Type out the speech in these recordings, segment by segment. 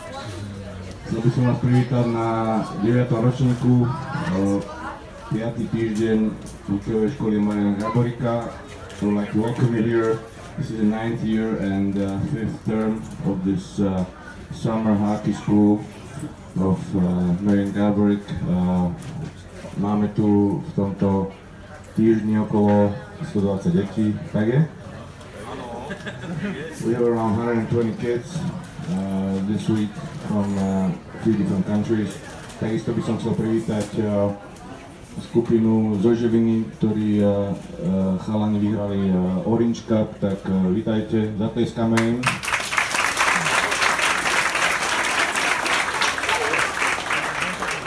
Chcel by som vás privítať na 9. ročníku, 5. týždeň hokejovej školy Mariana Gáborika. I would like to welcome you here. This is the 9th year and 5th term of this summer hockey school of Marian Gáborik. Máme tu v tomto týždni okolo 120 detí, tak je? We have around 120 kids this week from 3 different countries. Takisto by som chcel privítať skupinu zo Žiliny, ktorí chalani vyhrali Orange Cup, tak vítajte, zatleskáme im.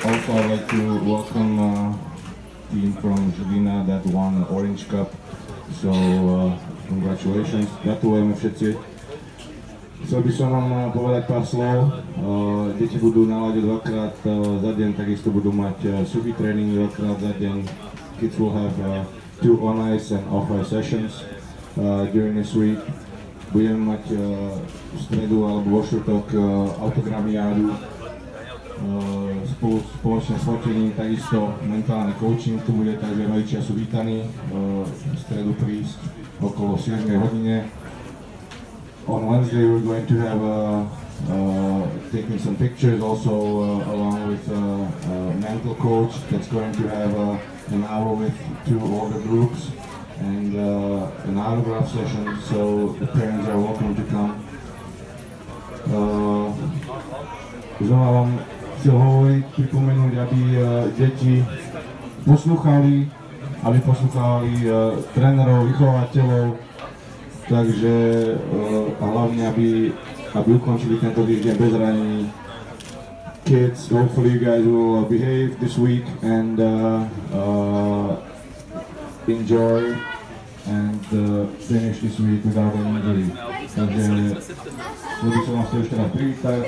Also I'd like to welcome team from Žilina that won Orange Cup, so congratulations, gratulujeme všetci. Chcel by som vám povedať pár slov. Deti budú na ľade dvakrát za deň, takisto budú mať suchý tréning dvakrát za deň. Kids will have 2 on-ice and off-ice sessions during this week. Budeme mať v stredu alebo vo štvrtok autogramiádu spoločne s fotením, takisto mentálny coaching tu bude, takže rodičia sú vítaní v stredu prísť okolo 7 hodine. On Wednesday we're going to have taking some pictures also along with a mental coach that's going to have an hour with 2 older groups and an autograph session, so the parents are welcome to come. Znova vám chcel hovoriť, pripomenúť, aby deti poslúchali trénerov, vychovateľov, takže a hlavne, aby ukončili tento týždeň bez zranení. Kids, hopefully you guys will behave this week and enjoy and finish this week without any injury. Takže chcel by som vás ešte raz privítať,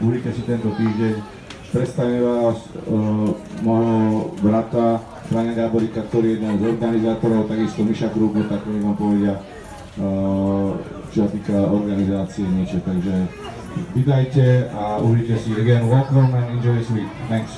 užite si tento týždeň. Predstavím vás môjho brata Frania Gáborika, ktorý je jeden z organizátorov, takisto Miša Krugu, tak oni vám povedia, čo sa týka organizácie niečo, takže vítajte a užite si. Again, welcome and enjoy this week. Thanks.